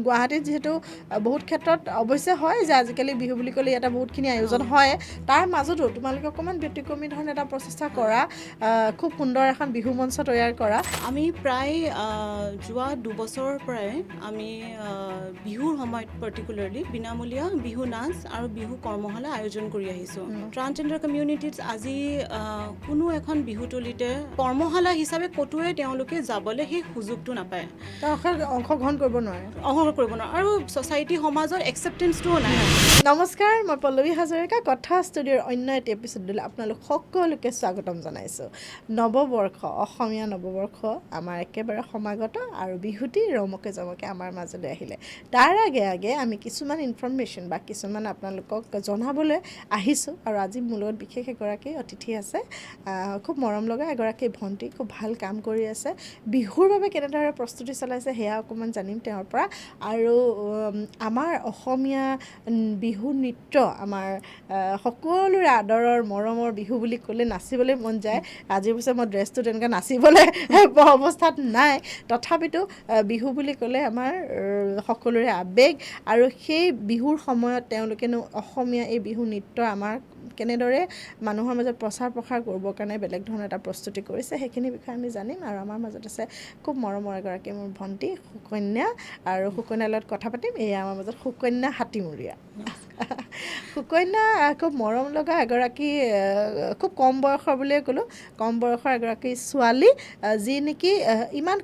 গুৱাহাটীত যেহেতু বহুত ক্ষেত্ৰত অৱশ্যে হয় যে আজিকালি বিহু বুলি ক'লে ইয়াতে বহুতখিনি আয়োজন হয় তাৰ মাজতো তোমালোকে অকণমান ব্যতিক্ৰমী ধৰণে এটা প্ৰচেষ্টা কৰা খুব সুন্দৰ এখন বিহু মঞ্চ তৈয়াৰ কৰা আমি প্ৰায় যোৱা 2 বছৰৰ পৰাই আমি বিহুৰ সময়ত পাৰ্টিকুলাৰলি বিনামূলীয়া বিহু নাচ আৰু বিহু কৰ্মশালা আয়োজন কৰি আহিছোঁ ট্ৰান্সজেণ্ডাৰ কমিউনিটিত আজি কোনো এখন বিহুতলিতে কৰ্মশালা হিচাপে ক'তোৱে তেওঁলোকে যাবলৈ সেই সুযোগটো নাপায় অংশগ্ৰহণ কৰিব নোৱাৰে আৰু ছ'চাইটি সমাজৰ একচেপ্টেঞ্চটোও নাই নমস্কাৰ মই পল্লৱী হাজৰিকা কথা ষ্টুডিঅ'ৰ অন্য এটি এপিছ'ডলৈ আপোনালোক সকলোকে স্বাগতম জনাইছোঁ নৱবৰ্ষ অসমীয়া নৱবৰ্ষ আমাৰ একেবাৰে সমাগত আৰু বিহুটি ৰমকে জমকে আমাৰ মাজলৈ আহিলে তাৰ আগে আমি কিছুমান ইনফৰমেশ্যন বা কিছুমান আপোনালোকক জনাবলৈ আহিছোঁ আৰু আজি মোৰ লগত বিশেষ এগৰাকী অতিথি আছে খুব মৰম লগা এগৰাকী ভণ্টি খুব ভাল কাম কৰি আছে বিহুৰ বাবে কেনেদৰে প্ৰস্তুতি চলাইছে সেয়া অকণমান জানিম তেওঁৰ পৰা আৰু আমাৰ অসমীয়া বিহু নৃত্য আমাৰ সকলোৰে আদৰৰ মৰমৰ বিহু বুলি ক'লে নাচিবলৈ মন যায় আজি পিছে মই ড্ৰেছটো তেনেকৈ নাচিবলৈ অৱস্থাত নাই তথাপিতো বিহু বুলি ক'লে আমাৰ সকলোৰে আৱেগ আৰু সেই বিহুৰ সময়ত তেওঁলোকেনো অসমীয়া এই বিহু নৃত্য আমাৰ কেনেদৰে মানুহৰ মাজত প্ৰচাৰ প্ৰসাৰ কৰিবৰ কাৰণে বেলেগ ধৰণৰ এটা প্ৰস্তুতি কৰিছে সেইখিনি বিষয়ে আমি জানিম আৰু আমাৰ মাজত আছে খুব মৰমৰ এগৰাকী মোৰ ভণ্টি সুকন্যা আৰু সুকন্যাৰ লগত কথা পাতিম এয়া আমাৰ মাজত সুকন্যা হাতীমূৰীয়া সুকন্যা খুব মৰম লগা এগৰাকী খুব কম বয়সৰ বুলিয়ে ক'লোঁ কম বয়সৰ এগৰাকী ছোৱালী যি নেকি ইমান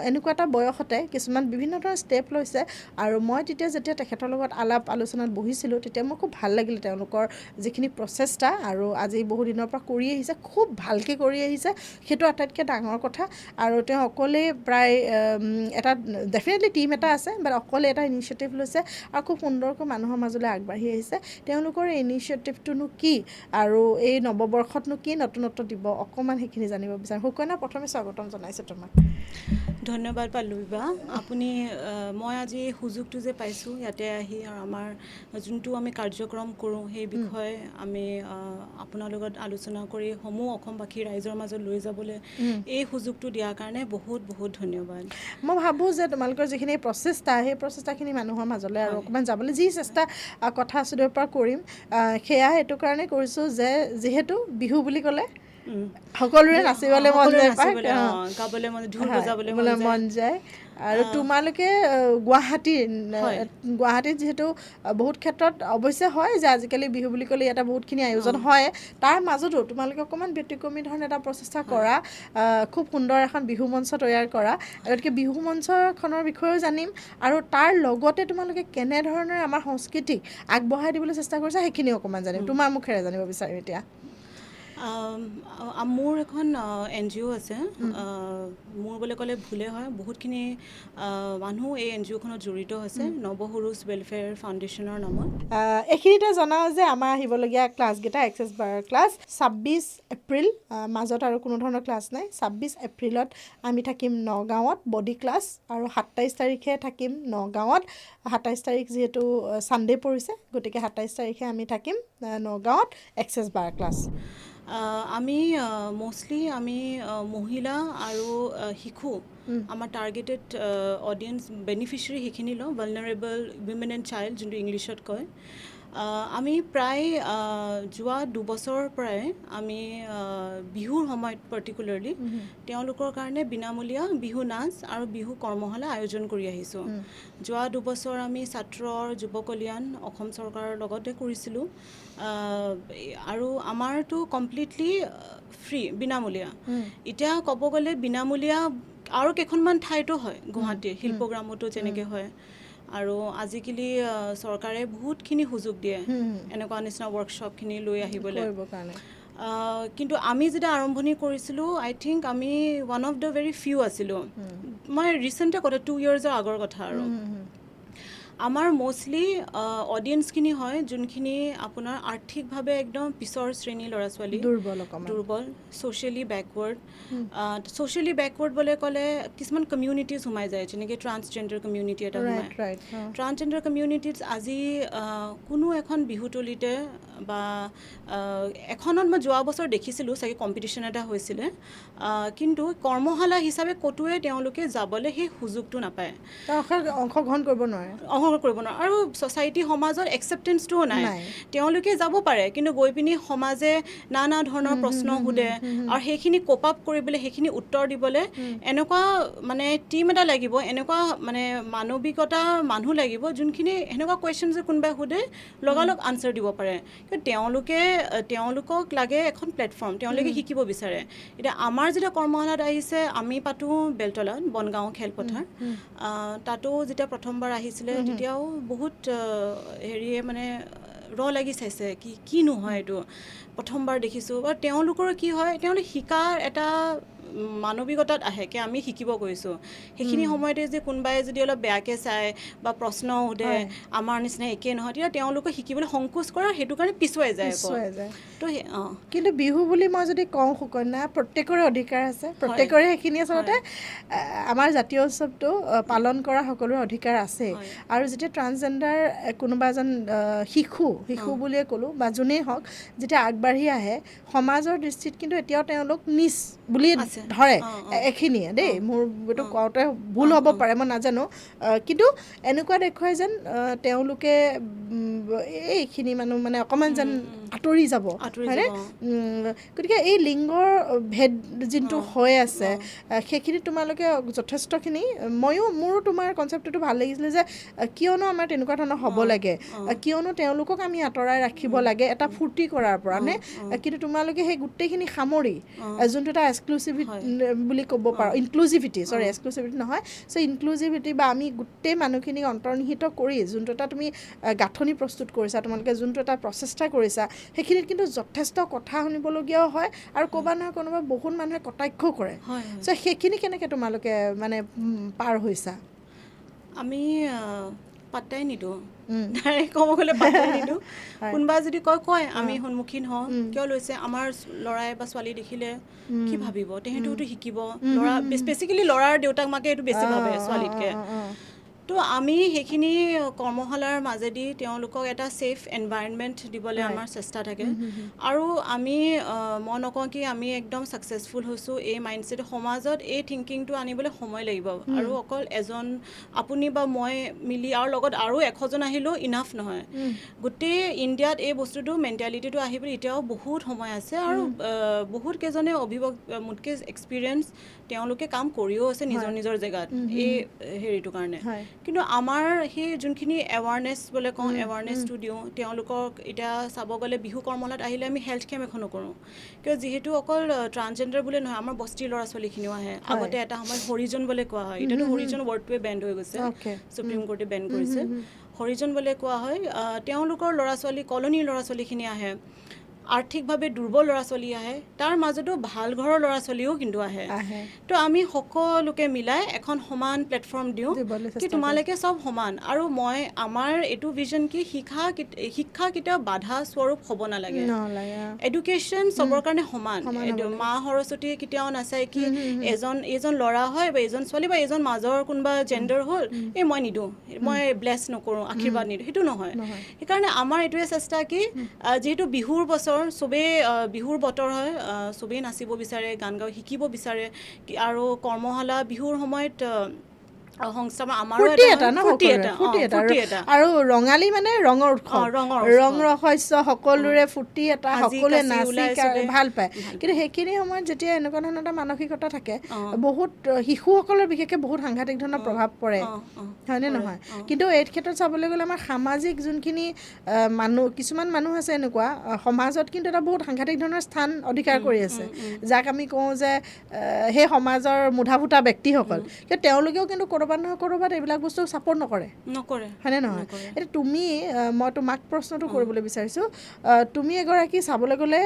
এনেকুৱা এটা বয়সতে কিছুমান বিভিন্ন ধৰণৰ ষ্টেপ লৈছে আৰু মই যেতিয়া তেখেতৰ লগত আলাপ আলোচনাত বহিছিলোঁ তেতিয়া মোৰ খুব ভাল লাগিলে তেওঁলোকৰ যিখিনি প্ৰচেষ্টা আৰু আজি বহু দিনৰ পৰা কৰি আহিছে খুব ভালকৈ কৰি আহিছে সেইটো আটাইতকৈ ডাঙৰ কথা আৰু তেওঁ অকলেই প্ৰায় এটা ডেফিনেটলি টীম এটা আছে বাট অকলে এটা ইনিচিয়েটিভ লৈছে আৰু খুব সুন্দৰকৈ মানুহৰ মাজলৈ আগবাঢ়ি আহিছে তেওঁলোকৰ ইনিচিয়েটিভটোনো কি আৰু এই নৱবৰ্ষতনো কি নতুনত্ব দিব অকণমান সেইখিনি জানিব বিচাৰোঁ সুকন্যা প্ৰথমে স্বাগতম জনাইছোঁ তোমাক ধন্যবাদ পাল্লৱী বা আপুনি মই আজি সুযোগটো যে পাইছোঁ ইয়াতে আহি আৰু আমাৰ যোনটো আমি কাৰ্যক্ৰম কৰোঁ সেই বিষয়ে আমি আপোনাৰ লগত আলোচনা কৰি সমূহ অসমবাসী ৰাইজৰ মাজত লৈ যাবলৈ এই সুযোগটো দিয়াৰ কাৰণে বহুত বহুত ধন্যবাদ মই ভাবোঁ যে তোমালোকৰ যিখিনি প্ৰচেষ্টা সেই প্ৰচেষ্টাখিনি মানুহৰ মাজলৈ আৰু অকণমান যাবলৈ যি চেষ্টা কথা ষ্টুডিঅ'ৰ পৰা কৰিম সেয়া এইটো কাৰণে কৰিছোঁ যে যিহেতু বিহু বুলি ক'লে সকলোৰে নাচিবলৈ মন যায় গাবলৈ ঢোল বজাবলৈ মন যায় আৰু তোমালোকে গুৱাহাটীত যিহেতু বহুত ক্ষেত্ৰত অৱশ্যে হয় যে আজিকালি বিহু বুলি ক'লে ইয়াতে বহুতখিনি আয়োজন হয় তাৰ মাজতো তোমালোকে অকণমান ব্যতিক্ৰমী ধৰণে এটা প্ৰচেষ্টা কৰা খুব সুন্দৰ এখন বিহু মঞ্চ তৈয়াৰ কৰা গতিকে বিহু মঞ্চখনৰ বিষয়েও জানিম আৰু তাৰ লগতে তোমালোকে কেনেধৰণে আমাৰ সংস্কৃতিক আগবঢ়াই দিবলৈ চেষ্টা কৰিছা সেইখিনি অকণমান জানিম তোমাৰ মুখেৰে জানিব বিচাৰিম এতিয়া মোৰ এখন NGO আছে মোৰ বুলি ক'লে ভুলে হয় বহুতখিনি মানুহ এই NGOখনত জড়িত হৈছে নৱসুৰুজ ৱেলফেয়াৰ ফাউণ্ডেশ্যনৰ নামত এইখিনিতে জনাওঁ যে আমাৰ আহিবলগীয়া ক্লাছকেইটা এক্সেছ বাৰৰ ক্লাছ 26 এপ্ৰিল মাজত আৰু কোনো ধৰণৰ ক্লাছ নাই 26 এপ্ৰিলত আমি থাকিম নগাঁৱত বডি ক্লাছ আৰু 27 তাৰিখে থাকিম নগাঁৱত 27 তাৰিখ যিহেতু ছানডে পৰিছে গতিকে 27 তাৰিখে আমি থাকিম নগাঁৱত এক্সেছ বাৰ ক্লাছ আমি মষ্টলি আমি মহিলা আৰু শিশু আমাৰ টাৰ্গেটেড অডিয়েঞ্চ বেনিফিচিয়াৰী সেইখিনি লওঁ ভালনাৰেবল উইমেন এণ্ড চাইল্ড যোনটো ইংলিছত কয় আমি প্ৰায় যোৱা 2 বছৰৰ পৰাই আমি বিহুৰ সময়ত পাৰ্টিকুলাৰলি তেওঁলোকৰ কাৰণে বিনামূলীয়া বিহু নাচ আৰু বিহু কৰ্মশালা আয়োজন কৰি আহিছোঁ যোৱা 2 বছৰ আমি ছাত্ৰ যুৱ কল্যাণ অসম চৰকাৰৰ লগতে কৰিছিলোঁ আৰু আমাৰতো কমপ্লিটলি ফ্ৰী বিনামূলীয়া এতিয়া ক'ব গ'লে বিনামূলীয়া আৰু কেইখনমান ঠাইতো হয় গুৱাহাটীৰ শিল্পগ্ৰামতো যেনেকৈ হয় আৰু আজিকালি চৰকাৰে বহুতখিনি সুযোগ দিয়ে এনেকুৱা নিচিনা ৱৰ্কশ্বপখিনি লৈ আহিবলৈ কিন্তু আমি যেতিয়া আৰম্ভণি কৰিছিলোঁ আই থিংক আমি one of the very few আছিলোঁ মই ৰিচেণ্টে কথা 2 yearsৰ আগৰ কথা আৰু আমাৰ মোষ্টলি অডিয়েন্সখিনি হয় যোনখিনি আপোনাৰ আৰ্থিকভাৱে একদম পিছৰ শ্ৰেণীৰ ল'ৰা ছোৱালী, দুৰ্বল, ছ'চিয়েলি বেকৱাৰ্ড। ছ'চিয়েলি বেকৱাৰ্ড বুলি ক'লে কিছুমান কমিউনিটিজ সোমাই যায়, যেনেকৈ ট্ৰান্সজেণ্ডাৰ কমিউনিটি এটা সোমায়। ট্ৰান্সজেণ্ডাৰ কমিউনিটিজ আজি কোনো এখন বিহুতলিতে বা এখনত মই যোৱা বছৰ দেখিছিলোঁ, চাগে কম্পিটিশ্যন এটা হৈছিলে, কিন্তু কৰ্মশালা হিচাপে ক'তোৱে তেওঁলোকে যাবলৈ সেই সুযোগটো নাপায়, অংশগ্ৰহণ কৰিব নোৱাৰে আৰু ছ'চাইটি সমাজত একচেপ্টেঞ্চটোও নাই। তেওঁলোকে যাব পাৰে, কিন্তু গৈ পিনি সমাজে নানা ধৰণৰ প্ৰশ্ন সোধে, আৰু সেইখিনি কোপ আপ কৰিবলৈ, সেইখিনি উত্তৰ দিবলৈ এনেকুৱা মানে টিম এটা লাগিব, এনেকুৱা মানে মানৱিকতা মানুহ লাগিব, যোনখিনি এনেকুৱা কুৱেশ্যন যে কোনোবাই সোধে লগালগ আনচাৰ দিব পাৰে। কিন্তু তেওঁলোকক লাগে এখন প্লেটফৰ্ম, তেওঁলোকে শিকিব বিচাৰে। এতিয়া আমাৰ যেতিয়া কৰ্মশালাত আহিছে, আমি পাতোঁ বেলতলাত, বনগাঁও খেলপথাৰ, তাতো যেতিয়া প্ৰথমবাৰ আহিছিলে তেতিয়াও বহুত হেৰিয়ে মানে লাগি চাইছে কিনো হয় এইটো, প্ৰথমবাৰ দেখিছোঁ। আৰু তেওঁলোকৰ কি হয়, তেওঁলোকে শিকাৰ এটা মানৱিকতাত আহে কি আমি শিকিব গৈছোঁ। সেইখিনি সময়তে যে কোনোবাই যদি অলপ বেয়াকৈ চায় বা প্ৰশ্ন সোধে, আমাৰ নিচিনা একেই নহয়, তেতিয়া তেওঁলোকে শিকিবলৈ সংকোচ কৰে, সেইটো কাৰণে পিছুৱাই যায়। তো কিন্তু বিহু বুলি মই যদি কওঁ সুকন্যা, প্ৰত্যেকৰে অধিকাৰ আছে, প্ৰত্যেকৰে সেইখিনি আচলতে আমাৰ জাতীয় উৎসৱটো পালন কৰা সকলোৰে অধিকাৰ আছে। আৰু যেতিয়া ট্ৰান্সজেণ্ডাৰ কোনোবা এজন শিশু বুলিয়ে ক'লোঁ বা যোনেই হওক, যেতিয়া আগবাঢ়ি আহে সমাজৰ দৃষ্টিত কিন্তু এতিয়াও তেওঁলোক নিচ বুলি ধৰে এইখিনিয়ে দেই, মোৰ এইটো কওঁতে ভুল হ'ব পাৰে, মই নাজানো, কিন্তু এনেকুৱা দেখুৱাই যেন তেওঁলোকে এইখিনি মানুহ মানে অকণমান যেন আঁতৰি যাব, হয়নে? গতিকে এই লিংগৰ ভেদ যোনটো হৈ আছে, সেইখিনি তোমালোকে যথেষ্টখিনি, মোৰো তোমাৰ কনচেপ্টটো ভাল লাগিছিলে যে কিয়নো আমাৰ তেনেকুৱা ধৰণৰ হ'ব লাগে, কিয়নো তেওঁলোকক আমি আঁতৰাই ৰাখিব লাগে এটা ফূৰ্তি কৰাৰ পৰা নে? কিন্তু তোমালোকে সেই গোটেইখিনি সামৰি যোনটো এটা এক্সক্লুচিভিটি বুলি ক'ব পাৰোঁ, ইনক্লুচিভিটি নহয়, চ' ইনক্লুচিভিটি বা আমি গোটেই মানুহখিনিক অন্তৰ্নিহিত কৰি যোনটো এটা তুমি গাঁথনি প্ৰস্তুত কৰিছা, তোমালোকে যোনটো এটা প্ৰচেষ্টা কৰিছা, সেইখিনিত কিন্তু যথেষ্ট কথা শুনিবলগীয়াও হয়, আৰু ক'ৰবাত নহয় কোনোবা বহুত মানুহে কটাক্ষ কৰে। চ' সেইখিনি কেনেকৈ তোমালোকে মানে পাৰ হৈছা? আমি পাত্তাই নিদিওঁ, ক'ব গ'লে পাত্তাই নিদিওঁ। কোনোবা যদি কয় আমি সন্মুখীন হওঁ, কিয় লৈছে, আমাৰ ল'ৰাই বা ছোৱালী দেখিলে কি ভাবিব, তেহেঁতেওতো শিকিব, ল'ৰা স্পেচিকেলি ল'ৰাৰ দেউতাক মাকে এইটো বেছি ভাবে ছোৱালীতকৈ। তো আমি সেইখিনি কৰ্মশালাৰ মাজেদি তেওঁলোকক এটা ছেফ এনভাইৰনমেণ্ট দিবলৈ আমাৰ চেষ্টা থাকে। আৰু মই নকওঁ কি আমি একদম ছাকচেছফুল হৈছোঁ, এই মাইণ্ডছেট সমাজত এই থিংকিংটো আনিবলৈ সময় লাগিব, আৰু অকল এজন আপুনি বা মই মিলি আৰু লগত আৰু 100জন আহিলেও ইনাফ নহয়। গোটেই ইণ্ডিয়াত এই বস্তুটো মেণ্টেলিটিটো আহিবলৈ এতিয়াও বহুত সময় আছে, আৰু বহুত কেইজনে মোতকৈ এক্সপিৰিয়েঞ্চ, তেওঁলোকে কাম কৰিও আছে নিজৰ জেগাত এই হেৰিটোৰ কাৰণে। কিন্তু আমাৰ সেই যোনখিনি এৱাৰনেছ বুলি কওঁ, এৱাৰনেছটো দিওঁ তেওঁলোকক। এতিয়া চাব গ'লে বিহু কৰ্মশালাত আহিলে আমি হেল্থ কেম্প এখনো কৰোঁ, কিয় যিহেতু অকল ট্ৰান্সজেণ্ডাৰ বুলি নহয়, আমাৰ বস্তিৰ ল'ৰা ছোৱালীখিনিও আহে। আগতে এটা সময়ত হৰিজন বুলি কোৱা হয়, এতিয়াতো হৰিজন ৱৰ্ডটোৱে বেণ্ড হৈ গৈছে, সুপ্ৰিম কোৰ্টে বেণ্ড কৰিছে। হৰিজন বুলি কোৱা হয়, তেওঁলোকৰ ল'ৰা ছোৱালী, কলনীৰ ল'ৰা ছোৱালীখিনি আহে, আৰ্থিকভাৱে দুৰ্বল ল'ৰা ছোৱালী আহে, তাৰ মাজতো ভাল ঘৰৰ ল'ৰা ছোৱালীও কিন্তু আহে। তো আমি সকলোকে মিলাই এখন সমান প্লেটফৰ্ম দিওঁ কি তোমালোকে চব সমান। আৰু আমাৰ এইটো ভিজন কি, শিক্ষা কেতিয়াও বাধা স্বৰূপ হ'ব নালাগে। এডুকেশ্যন চবৰ কাৰণে সমান, মা সৰস্বতী কেতিয়াও নাচায় কি এইজন ল'ৰা হয় বা এইজন ছোৱালী বা এইজন মাজৰ কোনোবা জেণ্ডাৰ হ'ল, মই নিদিওঁ, মই ব্লেছ নকৰোঁ, আশীৰ্বাদ নিদিওঁ, সেইটো নহয়। সেইকাৰণে আমাৰ এইটোৱে চেষ্টা কি, যিহেতু বিহুৰ বছৰ, চবেই বিহুৰ বতৰ হয়, চবেই নাচিব বিচাৰে, গান গাব শিকিব বিচাৰে, আৰু কৰ্মশালা বিহুৰ সময়ত আৰু ৰঙালী মানে ৰঙৰ উৎসৱ, ৰং ৰহস্য সকলোৰে ফূৰ্তি এটা, সকলোৱে নাচি ভাল পায়। কিন্তু সেইখিনি সময়ত যেতিয়া এনেকুৱা ধৰণৰ এটা মানসিকতা থাকে, বহুত শিশুসকলৰ বিশেষকৈ বহুত সাংঘাতিক ধৰণৰ প্ৰভাৱ পৰে, হয়নে নহয়? কিন্তু এই ক্ষেত্ৰত চাবলৈ গ'লে আমাৰ সামাজিক যোনখিনি কিছুমান মানুহ আছে এনেকুৱা সমাজত, কিন্তু এটা বহুত সাংঘাতিক ধৰণৰ স্থান অধিকাৰ কৰি আছে, যাক আমি কওঁ যে সেই সমাজৰ মুধা ফুটা ব্যক্তিসকল। কিন্তু তেওঁলোকেও কিন্তু ক'ৰবাত ক'ৰবাত এইবিলাক বস্তু ছাপোৰ্ট নকৰে হয়নে নহয় এতিয়া তুমি মই তোমাক প্ৰশ্নটো কৰিবলৈ বিচাৰিছোঁ তুমি এগৰাকী চাবলৈ গ'লে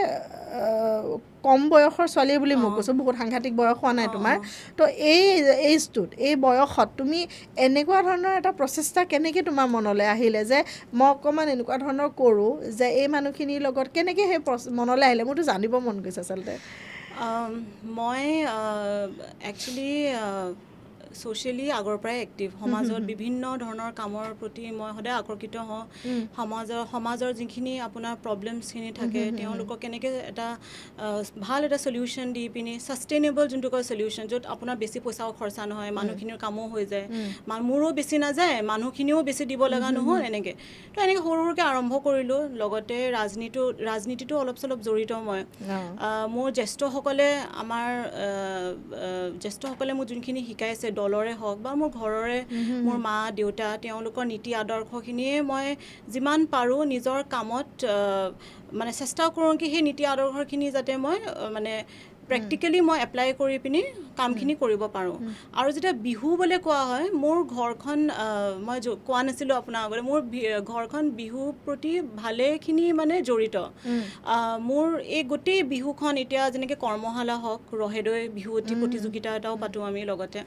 কম বয়সৰ ছোৱালী বুলি মই কৈছোঁ বহুত সাংঘাতিক বয়স হোৱা নাই তোমাৰ তো এই এইজটোত এই বয়সত তুমি এনেকুৱা ধৰণৰ এটা প্ৰচেষ্টা কেনেকৈ তোমাৰ মনলৈ আহিলে যে মই অকণমান এনেকুৱা ধৰণৰ কৰোঁ যে এই মানুহখিনিৰ লগত কেনেকৈ সেই মনলৈ আহিলে মোৰতো জানিব মন গৈছে আচলতে মই একচুৱেলি ছ'চিয়েলি আগৰ পৰাই এক্টিভ সমাজত বিভিন্ন ধৰণৰ কামৰ প্ৰতি মই সদায় আকৰ্ষিত হওঁ সমাজৰ যিখিনি আপোনাৰ প্ৰব্লেমছখিনি থাকে তেওঁলোকক কেনেকৈ এটা ভাল এটা চলিউশ্যন দি পিনি ছাষ্টেইনেবল যোনটো কয় চলিউশ্যন য'ত আপোনাৰ বেছি পইচাও খৰচা নহয় মানুহখিনিৰ কামো হৈ যায় মোৰো বেছি নাযায় মানুহখিনিও বেছি দিব লগা নহয় এনেকৈ তো এনেকৈ সৰু সৰুকৈ আৰম্ভ কৰিলোঁ লগতে ৰাজনীতিটো অলপ চলপ জড়িত মই মোৰ জ্যেষ্ঠসকলে মোক যোনখিনি শিকাইছে দলৰে হওক বা মোৰ ঘৰৰে মোৰ মা দেউতা তেওঁলোকৰ নীতি আদৰ্শখিনিয়ে মই যিমান পাৰোঁ নিজৰ কামত মানে চেষ্টা কৰোঁ কি সেই নীতি আদৰ্শখিনি যাতে মই মানে প্ৰেক্টিকেলি মই এপ্লাই কৰি পিনি কামখিনি কৰিব পাৰোঁ আৰু যেতিয়া বিহু বুলি কোৱা হয় মোৰ ঘৰখন মই কোৱা নাছিলোঁ আপোনাৰ আগতে মোৰ ঘৰখন বিহুৰ প্ৰতি ভালেখিনি মানে জড়িত মোৰ এই গোটেই বিহুখন এতিয়া যেনেকৈ কৰ্মশালা হওক ৰহেদৈ বিহুৱতী প্ৰতিযোগিতা এটাও পাতোঁ আমি লগতে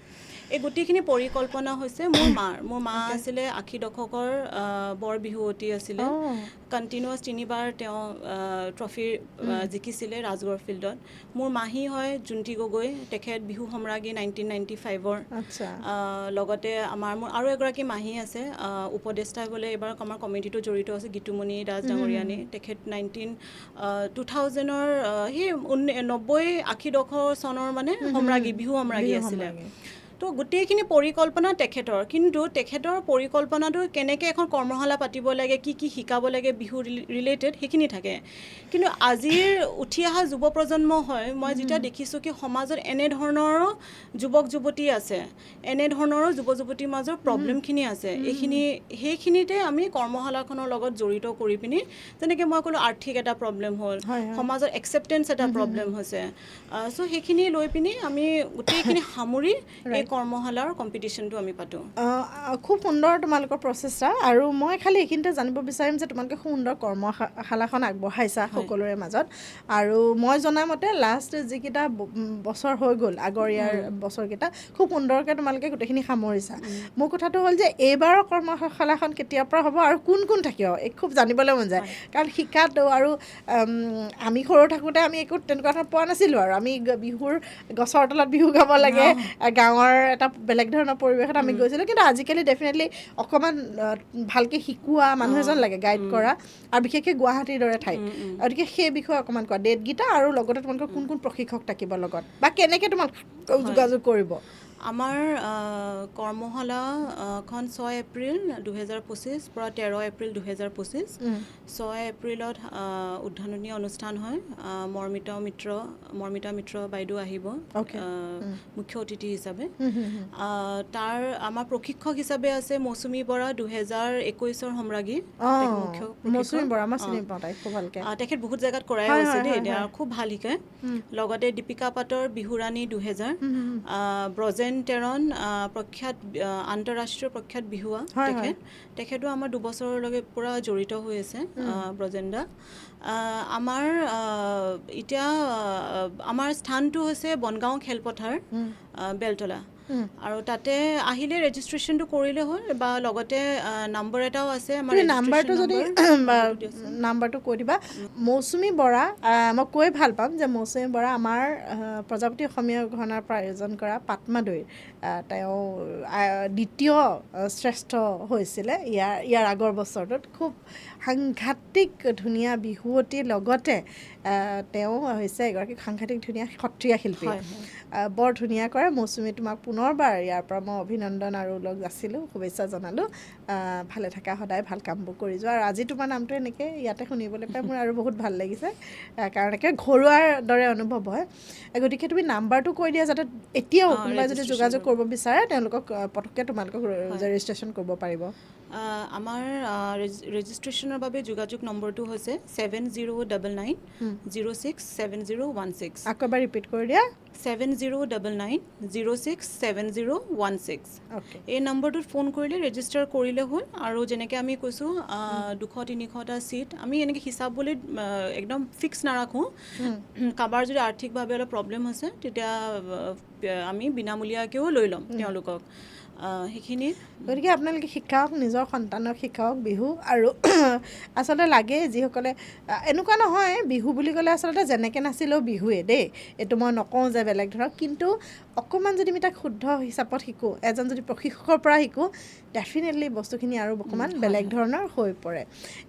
এই গোটেইখিনি পৰিকল্পনা হৈছে মোৰ মা আছিলে ৮০ দশকৰ বৰ বিহুৱতী আছিলে কণ্টিনিউৱাছ 3বাৰ তেওঁ ট্ৰফি জিকিছিলে ৰাজগড় ফিল্ডত মোৰ মাহী হয় জুন্তি গগৈ তেখেত বিহু সম্ৰাজ্ঞী 1995ৰ লগতে মোৰ আৰু এগৰাকী মাহী আছে উপদেষ্টা বোলে এইবাৰ আমাৰ কমিটিটো জড়িত আছে গীতুমণি দাস ডাঙৰীয়ানী তেখেত 2000ৰ সেই 90-80 দশক চনৰ মানে বিহু সম্ৰাজ্ঞী আছিলে তো গোটেইখিনি পৰিকল্পনা তেখেতৰ কিন্তু তেখেতৰ পৰিকল্পনাটো কেনেকৈ এখন কৰ্মশালা পাতিব লাগে কি শিকাব লাগে বিহু ৰিলেটেড সেইখিনি থাকে কিন্তু আজিৰ উঠি অহা যুৱ প্ৰজন্ম হয় মই যেতিয়া দেখিছোঁ কি সমাজত এনেধৰণৰো যুৱক যুৱতী আছে এনেধৰণৰো যুৱ যুৱতীৰ মাজৰ প্ৰব্লেমখিনি আছে সেইখিনিতে আমি কৰ্মশালাখনৰ লগত জড়িত কৰি পিনি যেনেকৈ মই ক'লোঁ আৰ্থিক এটা প্ৰব্লেম হ'ল সমাজত একচেপ্টেঞ্চ এটা প্ৰব্লেম হৈছে চ' সেইখিনি লৈ পিনি আমি গোটেইখিনি সামৰি কৰ্মশালাৰ কম্পিটিশ্যনটো আমি পাতোঁ খুব সুন্দৰ তোমালোকৰ প্ৰচেষ্টা আৰু মই খালি এইখিনিতে জানিব বিচাৰিম যে তোমালোকে সুন্দৰ কৰ্মশালাখন আগবঢ়াইছা সকলোৰে মাজত আৰু মই জনামতে লাষ্ট যিকেইটা বছৰ হৈ গ'ল আগৰ ইয়াৰ বছৰকেইটা খুব সুন্দৰকৈ তোমালোকে গোটেইখিনি সামৰিছা মোৰ কথাটো হ'ল যে এইবাৰৰ কৰ্মশালাখন কেতিয়াৰ পৰা হ'ব আৰু কোন কোন থাকিব এই খুব জানিবলৈ মন যায় কাৰণ শিকাটো আৰু আমি সৰু থাকোঁতে আমি একো তেনেকুৱা ধৰণৰ পোৱা নাছিলোঁ আৰু আমি বিহুৰ গছৰ তলত বিহু গাব লাগে গাঁৱৰ এটা বেলেগ ধৰণৰ পৰিৱেশত আমি গৈছিলোঁ কিন্তু আজিকালি ডেফিনেটলি অকণমান ভালকৈ শিকোৱা মানুহ এজন লাগে গাইড কৰা আৰু বিশেষকৈ গুৱাহাটীৰ দৰে ঠাইত গতিকে সেই বিষয়ে অকণমান কোৱা ডেটকেইটা আৰু লগতে তোমালোকৰ কোন কোন প্ৰশিক্ষক থাকিব লগত বা কেনেকৈ তোমালোক যোগাযোগ কৰিব আমাৰ কৰ্মশালাখন 6 এপ্ৰিল 2025 পৰা 13 এপ্ৰিল 2025 6 এপ্ৰিলত উদ্বোধনী অনুষ্ঠান হয় মৰ্মিতা মিত্ৰ বাইদেউ আহিব মুখ্য অতিথি হিচাপে তাৰ আমাৰ প্ৰশিক্ষক হিচাপে আছে মৌচুমী বৰা 2021ৰ সম্ৰাজ্ঞী তেখেত বহুত জেগাত কৰাই গৈছে দেই খুব ভাল শিকায় লগতে দীপিকা পাটৰ বিহুৰাণী 2000 ব্ৰজেন তেৰণ প্ৰখ্যাত আন্তঃৰাষ্ট্ৰীয় প্ৰখ্যাত বিহুৱা তেখেতো আমাৰ 2 বছৰলৈকে পূৰা জড়িত হৈ আছে ব্ৰজেন্দা আমাৰ স্থানটো হৈছে বনগাঁও খেলপথাৰ বেলতলা আৰু তাতে আহিলে ৰেজিষ্ট্ৰেশ্যনটো কৰিলে হ'ল বা লগতে নম্বৰ এটাও আছে আমাৰ নাম্বাৰটো কৈ দিবা মৌচুমী বৰা মই কৈ ভাল পাম যে মৌচুমী বৰা আমাৰ প্ৰজাপতি অসমীয়া ঘৰানাৰ পৰা আয়োজন কৰা পাটমাদৈৰ তেওঁ দ্বিতীয় শ্ৰেষ্ঠ হৈছিলে ইয়াৰ আগৰ বছৰটোত খুব সাংঘাতিক ধুনীয়া বিহুৱতীৰ লগতে তেওঁ হৈছে এগৰাকী সাংঘাতিক ধুনীয়া সত্ৰীয়া শিল্পী বৰ ধুনীয়া কৰে মৌচুমী তোমাক পুনৰবাৰ ইয়াৰ পৰা মই অভিনন্দন আৰু লগ যাছিলোঁ শুভেচ্ছা জনালোঁ ভালে থাকা সদায় ভাল কামবোৰ কৰি যোৱা আৰু আজি তোমাৰ নামটো এনেকৈ ইয়াতে শুনিবলৈ পাই মোৰ আৰু বহুত ভাল লাগিছে কাৰণ একে ঘৰুৱাৰ দৰে অনুভৱ হয় গতিকে তুমি নাম্বাৰটো কৈ দিয়া যাতে এতিয়াও কোনোবাই যদি যোগাযোগ কৰিব বিচাৰে তেওঁলোকক পটককৈ তোমালোকক ৰেজিষ্ট্ৰেশ্যন কৰিব পাৰিব আমাৰ ৰেজিষ্ট্ৰেশ্যনৰ বাবে যোগাযোগ নম্বৰটো হৈছে 7099067016 আকৌ এবাৰ ৰিপিট কৰি দিয়া 7099067016 Okay. এই নম্বৰটোত ফোন কৰিলে ৰেজিষ্টাৰ কৰিলে হ'ল আৰু যেনেকৈ আমি কৈছোঁ 200-300টা ছিট আমি এনেকৈ হিচাপলৈ একদম ফিক্স নাৰাখোঁ কাৰোবাৰ যদি আৰ্থিকভাৱে অলপ প্ৰব্লেম হৈছে তেতিয়া আমি বিনামূলীয়াকৈও লৈ ল'ম তেওঁলোকক সেইখিনি গতিকে আপোনালোকে শিকাওক নিজৰ সন্তানক শিকাওক বিহু আৰু আচলতে লাগে যিসকলে এনেকুৱা নহয় বিহু বুলি ক'লে আচলতে যেনেকৈ নাচিলেও বিহুৱে দেই এইটো মই নকওঁ যে বেলেগ ধৰক কিন্তু অকণমান যদি আমি তাক শুদ্ধ হিচাপত শিকোঁ এজন যদি প্ৰশিক্ষকৰ পৰা শিকোঁ ডেফিনেটলি বস্তুখিনি আৰু অকণমান বেলেগ ধৰণৰ হৈ পৰে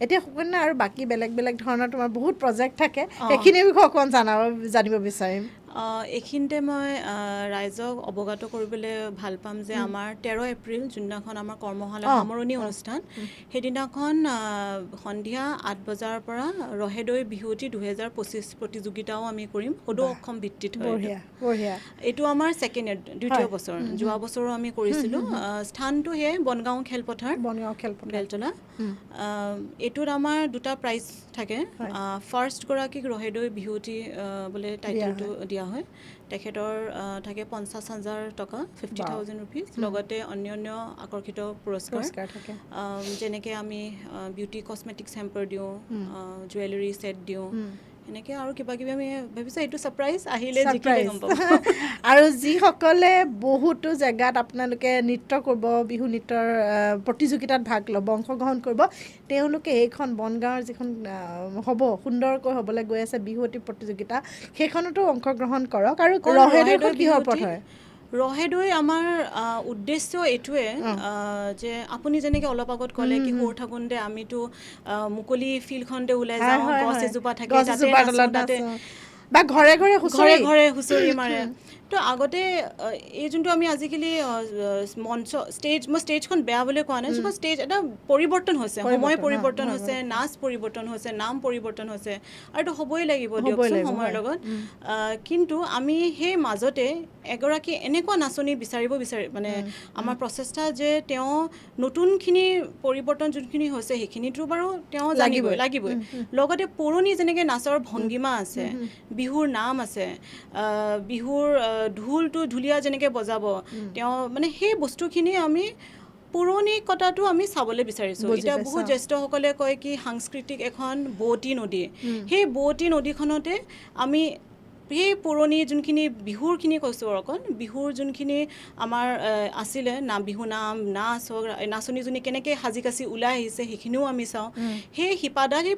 এতিয়া সুকন্যা আৰু বাকী বেলেগ বেলেগ ধৰণৰ তোমাৰ বহুত প্ৰজেক্ট থাকে সেইখিনিৰ বিষয়ে অকণমান জানিব বিচাৰিম এইখিনিতে মই ৰাইজক অৱগত কৰিবলৈ ভাল পাম যে আমাৰ 13 এপ্ৰিল যোনদিনাখন আমাৰ কৰ্মশালা সামৰণি অনুষ্ঠান সেইদিনাখন সন্ধিয়া 8 বজাৰ পৰা ৰহেদৈ বিহুৱতী 2025 প্ৰতিযোগিতাও আমি কৰিম সদৌ অসম ভিত্তিত এইটো আমাৰ দ্বিতীয় বছৰ যোৱা বছৰো আমি কৰিছিলোঁ স্থানটো সেয়ে বনগাঁও খেলপথাৰ বেলতলা এইটোত আমাৰ 2টা প্ৰাইজ থাকে ফাৰ্ষ্টগৰাকীক ৰহেদৈ বিহুৱতী বোলে টাইটেলটো দিয়া হয় তেখেতৰ থাকে 50,000 টকা 50,000 ৰুপিজ লগতে অন্যান্য আকৰ্ষিত পুৰস্কাৰ থাকে যেনেকৈ আমি বিউটি কছমেটিক্স হেম্পাৰ দিওঁ জুৱেলাৰী ছেট দিওঁ এনেকৈ আৰু কিবা কিবি আমি ভাবিছোঁ এইটো ছাৰপ্ৰাইজ আহিলে জিকিলে গম পাব আৰু যিসকলে বহুতো জেগাত আপোনালোকে নৃত্য কৰিব বিহু নৃত্যৰ প্ৰতিযোগিতাত ভাগ ল'ব অংশগ্ৰহণ কৰিব তেওঁলোকে এইখন বনগাঁৱৰ যিখন হ'ব সুন্দৰকৈ হ'বলৈ গৈ আছে বিহুৱতী প্ৰতিযোগিতা সেইখনতো অংশগ্ৰহণ কৰক আৰু ৰহেদৈ কিহৰ ওপৰত হয় ৰহেদৈ আমাৰ উদ্দেশ্য এইটোৱে যে আপুনি যেনেকৈ অলপ আগত ক'লে কি সৰু থাকোঁতে আমিতো মুকলি ফিল্ডখনতে ওলাই যাওঁ গছ এজোপা থাকে তাতে বা ঘৰে ঘৰে হুঁচৰি মাৰে তো আগতে এই যোনটো আমি আজিকালি মঞ্চ মই ষ্টেজখন বেয়া বুলি কোৱা নাই যোনখন ষ্টেজ এটা পৰিৱৰ্তন হৈছে সময় পৰিৱৰ্তন হৈছে নাচ পৰিৱৰ্তন হৈছে নাম পৰিৱৰ্তন হৈছে আৰু এইটো হ'বই লাগিব দিয়কচোন সময়ৰ লগত কিন্তু আমি সেই মাজতে এগৰাকী এনেকুৱা নাচনী মানে আমাৰ প্ৰচেষ্টা যে তেওঁ নতুনখিনি পৰিৱৰ্তন যোনখিনি হৈছে সেইখিনিতো বাৰু তেওঁ জানিবই লাগিবই লগতে পুৰণি যেনেকৈ নাচৰ ভংগীমা আছে বিহুৰ নাম আছে বিহুৰ ঢোলটো ঢুলীয়া যেনেকৈ বজাব তেওঁ মানে সেই বস্তুখিনি আমি পুৰণিকতাটো আমি চাবলৈ বিচাৰিছোঁ এতিয়া বহুত জ্যেষ্ঠসকলে কয় কি সাংস্কৃতিক এখন বোৱতী নদী সেই বোৱতী নদীখনতে আমি সেই পুৰণি যোনখিনি বিহুৰখিনি কৈছোঁ অকণ বিহুৰ যোনখিনি আমাৰ আছিলে বিহু নাম নাচ হওক নাচনীজনী কেনেকৈ সাজি কাচি ওলাই আহিছে সেইখিনিও আমি চাওঁ সেই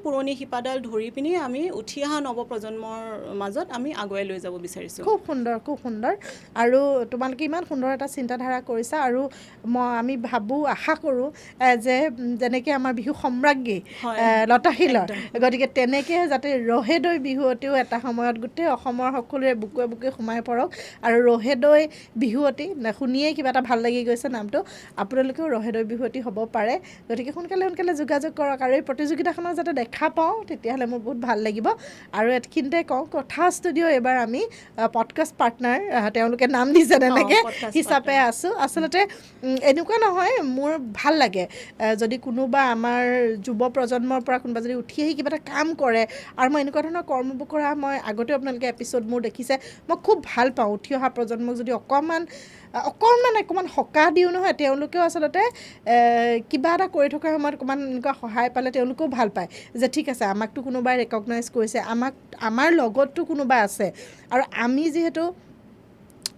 পুৰণি শিপাডাল ধৰি পিনি আমি উঠি অহা নৱপ্ৰজন্মৰ মাজত আমি আগুৱাই লৈ যাব বিচাৰিছোঁ খুব সুন্দৰ আৰু তোমালোকে ইমান সুন্দৰ এটা চিন্তাধাৰা কৰিছা আৰু আমি আশা কৰোঁ যে যেনেকৈ আমাৰ বিহু সম্ৰাজ্ঞী লতাশিলৰ গতিকে তেনেকৈ যাতে ৰহেদৈ বিহুৱতীও এটা সময়ত গোটেই অসমৰ সকলোৰে বুকুৱে বুকুৱে সোমাই পৰক আৰু ৰহেদৈ বিহুৱতী শুনিয়েই কিবা এটা ভাল লাগি গৈছে নামটো আপোনালোকেও ৰহেদৈ বিহুৱতী হ'ব পাৰে গতিকে সোনকালে যোগাযোগ কৰক আৰু এই প্ৰতিযোগিতাখনত যাতে দেখা পাওঁ তেতিয়াহ'লে মোৰ বহুত ভাল লাগিব আৰু এইখিনিতে কওঁ কথা ষ্টুডিঅ' এইবাৰ আমি পডকাষ্ট পাৰ্টনাৰ তেওঁলোকে নাম দিছে তেনেকৈ হিচাপে আছোঁ আচলতে এনেকুৱা নহয় মোৰ ভাল লাগে যদি কোনোবা আমাৰ যুৱ প্ৰজন্মৰ পৰা কোনোবা যদি উঠি আহি কিবা এটা কাম কৰে আৰু মই এনেকুৱা ধৰণৰ কৰ্মবোৰ কৰা মই আগতেও আপোনালোকে এপিছ'ড মোৰ দেখিছে মই খুব ভাল পাওঁ উঠি অহা প্ৰজন্মক যদি অকণমান সকাহ দিওঁ নহয় তেওঁলোকেও আচলতে কিবা এটা কৰি থকাৰ সময়ত অকণমান এনেকুৱা সহায় পালে তেওঁলোকেও ভাল পায় যে ঠিক আছে আমাকতো কোনোবাই ৰেকগনাইজ কৰিছে আমাৰ লগততো কোনোবা আছে আৰু আমি যিহেতু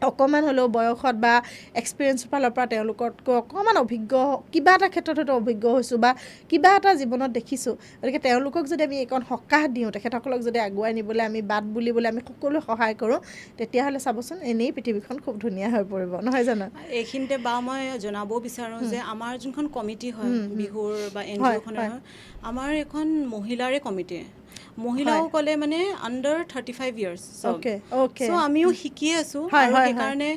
অকণমান হ'লেও বয়সত বা এক্সপিৰিয়েঞ্চৰ ফালৰ পৰা তেওঁলোকতকৈ অকণমান অভিজ্ঞ কিবা এটা ক্ষেত্ৰত হয়তো অভিজ্ঞ হৈছোঁ বা কিবা এটা জীৱনত দেখিছোঁ গতিকে তেওঁলোকক যদি আমি এইকণ সকাহ দিওঁ তেখেতসকলক যদি আগুৱাই নিবলৈ আমি বাট বুলিবলৈ আমি সকলোৱে সহায় কৰোঁ তেতিয়াহ'লে চাবচোন এনেই পৃথিৱীখন খুব ধুনীয়া হৈ পৰিব নহয় জানো এইখিনিতে মই জনাব বিচাৰোঁ যে আমাৰ যোনখন কমিটি হয় বিহুৰ বা NGOখনৰ আমাৰ এখন মহিলাৰে কমিটি মহিলাসকলে মানে আণ্ডাৰ 35 ইয়াৰ্ছ চ' আমিও শিকি আছোঁ আৰু সেইকাৰণে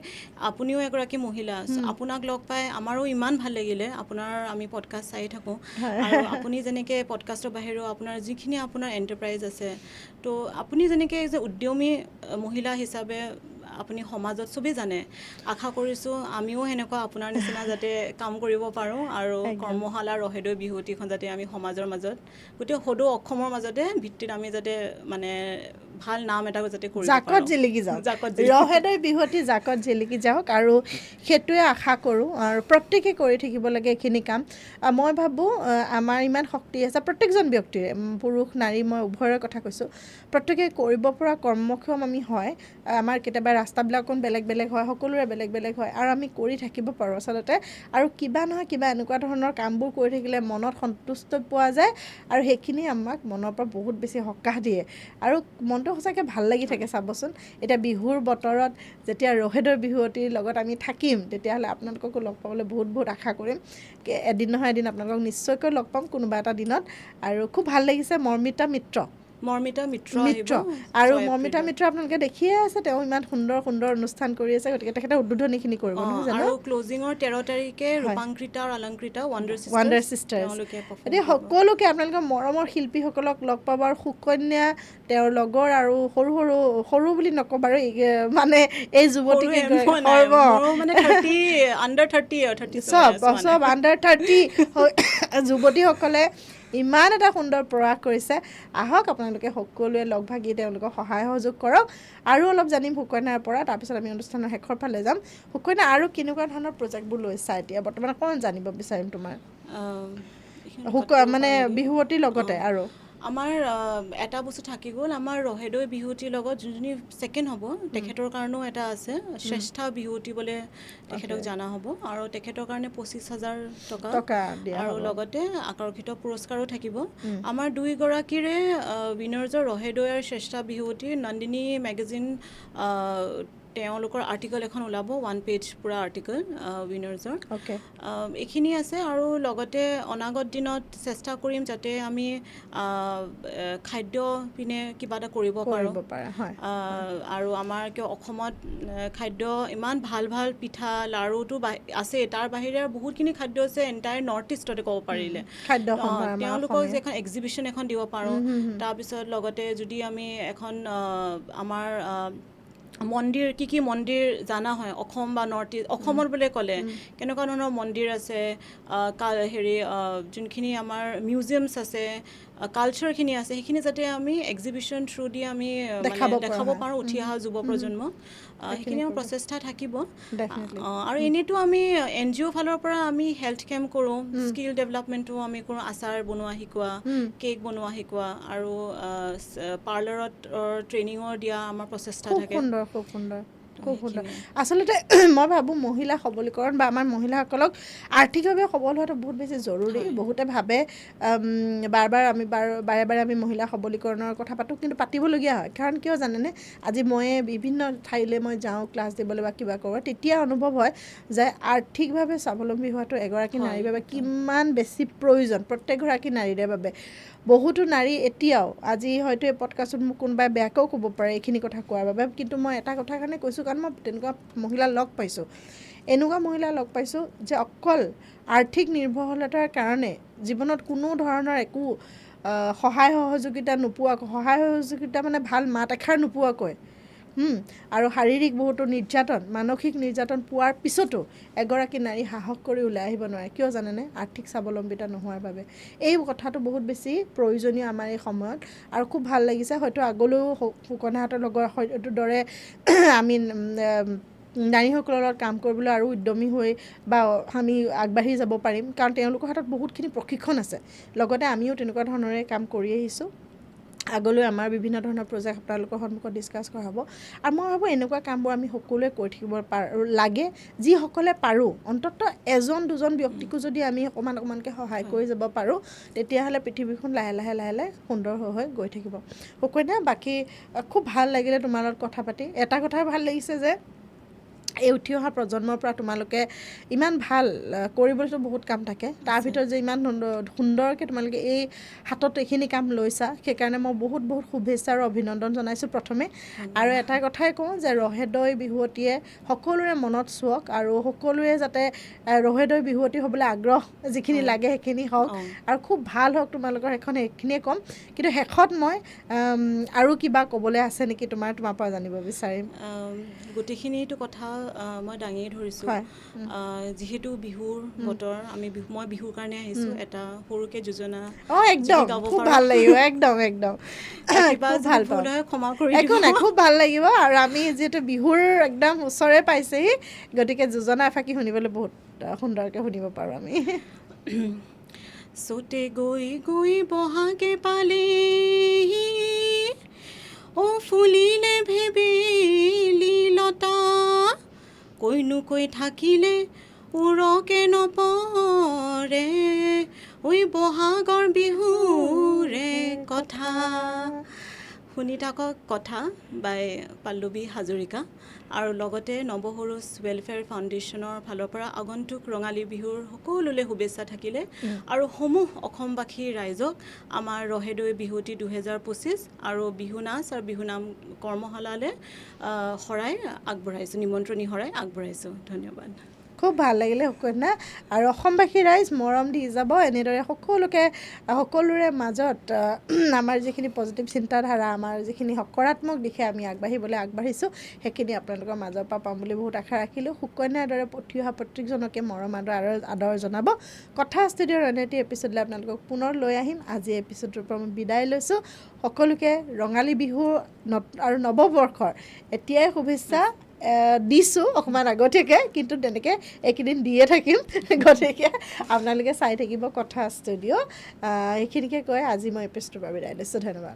আপুনিও এগৰাকী মহিলা আপোনাক লগ পাই আমাৰো ইমান ভাল লাগিলে আপোনাৰ আমি পডকাষ্ট চাই থাকোঁ আৰু আপুনি যেনেকৈ পডকাষ্টৰ বাহিৰেও আপোনাৰ যিখিনি আপোনাৰ এণ্টাৰপ্ৰাইজ আছে তো আপুনি যেনেকৈ যে উদ্যমী মহিলা হিচাপে আপুনি সমাজত চবেই জানে আশা কৰিছোঁ আমিও সেনেকুৱা আপোনাৰ নিচিনা যাতে কাম কৰিব পাৰোঁ আৰু কৰ্মশালা ৰহেদৈ বিহুৱতীখন যাতে আমি সমাজৰ মাজত গোটেই সদৌ অসমৰ মাজতে ভিত্তিত আমি যাতে মানে ভাল নাম এটা যাতে কৰিব জাকত জিলিকি যাওক ৰহেদৈ বিহুৱতী জাকত জিলিকি যাওক আৰু সেইটোৱে আশা কৰোঁ আৰু প্ৰত্যেকে কৰি থাকিব লাগে এইখিনি কাম মই ভাবোঁ আমাৰ ইমান শক্তি আছে প্ৰত্যেকজন ব্যক্তিৰে পুৰুষ নাৰী মই উভয়ৰ কথা কৈছোঁ প্ৰত্যেকে কৰিব পৰা কৰ্মক্ষম আমি হয় আমাৰ কেতিয়াবা ৰাস্তাবিলাক অকণ বেলেগ বেলেগ হয় সকলোৰে বেলেগ বেলেগ হয় আৰু আমি কৰি থাকিব পাৰোঁ আচলতে আৰু কিবা নহয় কিবা এনেকুৱা ধৰণৰ কামবোৰ কৰি থাকিলে মনত সন্তুষ্ট পোৱা যায় আৰু সেইখিনি আমাক মনৰ পৰা বহুত বেছি সকাহ দিয়ে আৰু মনটো সঁচাকৈ ভাল লাগি থাকে চাবচোন এতিয়া বিহুৰ বতৰত যেতিয়া ৰহেদৈ বিহুৱতীৰ লগত আমি থাকিম তেতিয়াহ'লে আপোনালোককো লগ পাবলৈ বহুত বহুত আশা কৰিম এদিন নহয় এদিন আপোনালোকক নিশ্চয়কৈ লগ পাম কোনোবা এটা দিনত আৰু খুব ভাল লাগিছে মৰ্মিতা মিত্ৰ আৰু মৰ্মিতা মিত্ৰ আপোনালোকে দেখিয়ে আছে তেওঁ ইমান সুন্দৰ সুন্দৰ অনুষ্ঠান কৰি আছে গতিকে তেখেতে উদ্বোধনীখিনি কৰিব নহয় জানো আৰু ক্লোজিঙৰ 13 তাৰিখে ৰূপাংকৃতা আৰু অলংকৃতা ৱাণ্ডাৰ চিষ্টাৰ্ছ এতিয়া সকলোকে আপোনালোকৰ মৰমৰ শিল্পীসকলক লগ পাব আৰু সুকন্যা তেওঁৰ লগৰ আৰু সৰু সৰু সৰু বুলি নকওঁ বাৰু মানে এই যুৱতীকে চব আণ্ডাৰ 30 যুৱতীসকলে ইমান এটা সুন্দৰ প্ৰয়াস কৰিছে আহক আপোনালোকে সকলোৱে লগ ভাগি তেওঁলোকক সহায় সহযোগ কৰক আৰু অলপ জানিম সুকন্যাৰ পৰা তাৰপিছত আমি অনুষ্ঠানৰ শেষৰ ফালে যাম সুকন্যা আৰু কেনেকুৱা ধৰণৰ প্ৰজেক্টবোৰ লৈছা এতিয়া বৰ্তমান অকণমান জানিব বিচাৰিম তোমাৰ মানে বিহুৱতীৰ লগতে আৰু আমাৰ এটা বস্তু থাকি গ'ল আমাৰ ৰহেদৈ বিহুৱতীৰ লগত যোনজনী ছেকেণ্ড হ'ব তেখেতৰ কাৰণেও এটা আছে শ্ৰেষ্ঠ বিহুৱতী বোলে তেখেতক জনা হ'ব আৰু তেখেতৰ কাৰণে 25,000 টকা আৰু লগতে আকৰ্ষিত পুৰস্কাৰো থাকিব আমাৰ দুইগৰাকীৰে উইনাৰ্ছৰ ৰহেদৈ আৰু শ্ৰেষ্ঠ বিহুৱতী নন্দিনী মেগাজিন তেওঁলোকৰ আৰ্টিকল এখন ওলাব 1 পেজ পুৰা আৰ্টিকল উইনাৰ্ছৰ এইখিনি আছে আৰু লগতে অনাগত দিনত চেষ্টা কৰিম যাতে আমি খাদ্য পিনে কিবা এটা কৰিব পাৰোঁ আৰু আমাৰ কিয় অসমত খাদ্য ইমান ভাল ভাল পিঠা লাৰুটো আছে তাৰ বাহিৰে বহুতখিনি খাদ্য আছে এণ্টায়াৰ নৰ্থ ইষ্টতে ক'ব পাৰিলে তেওঁলোকক যে এখন এক্সিবিশ্যন এখন দিব পাৰোঁ তাৰপিছত লগতে যদি আমি এখন আমাৰ মন্দিৰ কি মন্দিৰ জানা হয় অসম বা নৰ্থ ইষ্ট অসমত বুলি ক'লে কেনেকুৱা ধৰণৰ মন্দিৰ আছে যোনখিনি আমাৰ মিউজিয়ামছ আছে কালচাৰখিনি আছে সেইখিনি যাতে আমি এক্সিবিশ্যন থ্ৰু দি আমি দেখাব পাৰোঁ উঠি অহা যুৱ প্ৰজন্ম সেইখিনি আমাৰ প্ৰচেষ্টা থাকিব আৰু এনেইতো আমি NGO ফালৰ পৰা আমি হেল্থ কেম্প কৰোঁ স্কিল ডেভেলপমেণ্টো আমি কৰোঁ আচাৰ বনোৱা শিকোৱা কেক বনোৱা শিকোৱা আৰু পাৰ্লাৰত ট্ৰেইনিঙৰ দিয়া আমাৰ প্ৰচেষ্টা থাকে খুব সুন্দৰ আচলতে মই ভাবোঁ মহিলা সবলীকৰণ বা আমাৰ মহিলাসকলক আৰ্থিকভাৱে সবল হোৱাটো বহুত বেছি জৰুৰী বহুতে ভাবে বাৰে বাৰে আমি মহিলা সবলীকৰণৰ কথা পাতোঁ কিন্তু পাতিবলগীয়া হয় কাৰণ কিয় জানেনে আজি মই বিভিন্ন ঠাইলৈ মই যাওঁ ক্লাছ দিবলৈ বা কিবা কৰোঁ তেতিয়া অনুভৱ হয় যে আৰ্থিকভাৱে স্বাৱলম্বী হোৱাটো এগৰাকী নাৰীৰ বাবে কিমান বেছি প্ৰয়োজন প্ৰত্যেকগৰাকী নাৰীৰে বাবে বহুতো নাৰী এতিয়াও আজি হয়তো এই পডকাষ্টত মোক কোনোবাই বেয়াকৈও ক'ব পাৰে এইখিনি কথা কোৱাৰ বাবে কিন্তু মই এটা কথাৰ কাৰণে কৈছোঁ কাৰণ মই তেনেকুৱা মহিলা লগ পাইছোঁ এনেকুৱা মহিলা লগ পাইছোঁ যে অকল আৰ্থিক নিৰ্ভৰশীলতাৰ কাৰণে জীৱনত কোনো ধৰণৰ একো সহায় সহযোগিতা মানে ভাল মাত এষাৰ নোপোৱাকৈ আৰু শাৰীৰিক বহুতো নিৰ্যাতন মানসিক নিৰ্যাতন পোৱাৰ পিছতো এগৰাকী নাৰী সাহস কৰি ওলাই আহিব নোৱাৰে কিয় জানেনে আৰ্থিক স্বাৱলম্বিতা নোহোৱাৰ বাবে এই কথাটো বহুত বেছি প্ৰয়োজনীয় আমাৰ এই সময়ত আৰু খুব ভাল লাগিছে হয়তো আগলৈও সুকন্যাহঁতৰ লগৰ দৰে আমি নাৰীসকলৰ লগত কাম কৰিবলৈ আৰু উদ্যমী হৈ বা আমি আগবাঢ়ি যাব পাৰিম কাৰণ তেওঁলোকৰ হাতত বহুতখিনি প্ৰশিক্ষণ আছে লগতে আমিও তেনেকুৱা ধৰণৰে কাম কৰি আহিছোঁ আগলৈ আমাৰ বিভিন্ন ধৰণৰ প্ৰজেক্ট আপোনালোকৰ সন্মুখত ডিছকাছ কৰা হ'ব আৰু মই ভাবোঁ এনেকুৱা কামবোৰ আমি সকলোৱে কৰি থাকিব লাগে যিসকলে পাৰোঁ অন্ততঃ এজন দুজন ব্যক্তিকো যদি আমি অকণমানকৈ সহায় কৰি যাব পাৰোঁ তেতিয়াহ'লে পৃথিৱীখন লাহে লাহে সুন্দৰ হৈ গৈ থাকিব সুকন্যা বাকী খুব ভাল লাগিলে তোমাৰ লগত কথা পাতি এটা কথা ভাল লাগিছে যে এই উঠি অহা প্ৰজন্মৰ পৰা তোমালোকে ইমান ভাল কৰিবলৈতো বহুত কাম থাকে তাৰ ভিতৰত যে ইমান সুন্দৰকৈ তোমালোকে এই হাতত এইখিনি কাম লৈছা সেইকাৰণে মই বহুত বহুত শুভেচ্ছা আৰু অভিনন্দন জনাইছোঁ প্ৰথমে আৰু এটা কথাই কওঁ যে ৰহেদৈ বিহুৱতীয়ে সকলোৰে মনত চুৱক আৰু সকলোৱে যাতে ৰহেদৈ বিহুৱতী হ'বলৈ আগ্ৰহ যিখিনি লাগে সেইখিনি হওক আৰু খুব ভাল হওক তোমালোকৰ সেইখিনিয়ে ক'ম কিন্তু শেষত মই আৰু কিবা ক'বলৈ আছে নেকি তোমাৰ পৰা জানিব বিচাৰিম গোটেইখিনিটো কথা মই দাঙিয়ে ধৰিছোঁ হয়। যিহেতু বিহুৰ বতৰ মই বিহুৰ কাৰণে আহিছোঁ এটা সৰুকৈ যোজনা একদম গাব খুব পাৰোঁ। ভাল লাগিব একদম একদম কিবা খুব যদি ভাল ভুল পাওঁ হয় ক্ষমা কৰি একো নাই খুব ভাল লাগিব আৰু আমি যিহেতু বিহুৰ একদম ওচৰে পাইছেহি গতিকে যোজনা এফাকি শুনিবলৈ বহুত সুন্দৰকৈ শুনিব পাৰোঁ আমি চতে গৈ গৈ বহাগে পালে ফুলিলে ভেবেলি লতা কৈনো কৈ থাকিলে উৰকে নপৰে বহাগৰ বিহুৰে কথা শুনি থাকক কথা বাই পাল্লৱী হাজৰিকা আৰু লগতে নৱসৰুজ ৱেলফেয়াৰ ফাউণ্ডেশ্যনৰ ফালৰ পৰা আগন্তুক ৰঙালী বিহুৰ সকলোলৈ শুভেচ্ছা থাকিলে আৰু সমূহ অসমবাসী ৰাইজক আমাৰ ৰহেদৈ বিহুতি 2025 আৰু বিহু নাচ আৰু বিহুনাম কৰ্মশালালৈ শৰাই আগবঢ়াইছোঁ নিমন্ত্ৰণী শৰাই আগবঢ়াইছোঁ ধন্যবাদ খুব ভাল লাগিলে সকলো আৰু অসমবাসী ৰাইজ মৰম দি যাব এনেদৰে সকলোৰে মাজত আমাৰ যিখিনি পজিটিভ চিন্তাধাৰা আমাৰ যিখিনি সকাৰাত্মক দিশে আমি আগবাঢ়িছোঁ সেইখিনি আপোনালোকৰ মাজৰ পৰা পাম বুলি বহুত আশা ৰাখিলোঁ সুকন্যাৰ দৰে উঠি অহা প্ৰত্যেকজনকে মৰম আদৰ জনাব কথা ষ্টুডিঅ'ৰ অন্য এটি এপিছডলৈ আপোনালোকক পুনৰ লৈ আহিম আজি এপিছডটোৰ পৰা মই বিদায় লৈছোঁ সকলোকে ৰঙালী বিহু আৰু নৱবৰ্ষৰ এতিয়াই শুভেচ্ছা দিছোঁ অকণমান আগতীয়াকৈ কিন্তু তেনেকৈ এইকেইদিন দিয়ে থাকিম গতিকে আপোনালোকে চাই থাকিব কথা ষ্টুডিঅ' এইখিনিকে কৈ আজি মই এপিছডটোৰ পৰা বিদায় লৈছোঁ ধন্যবাদ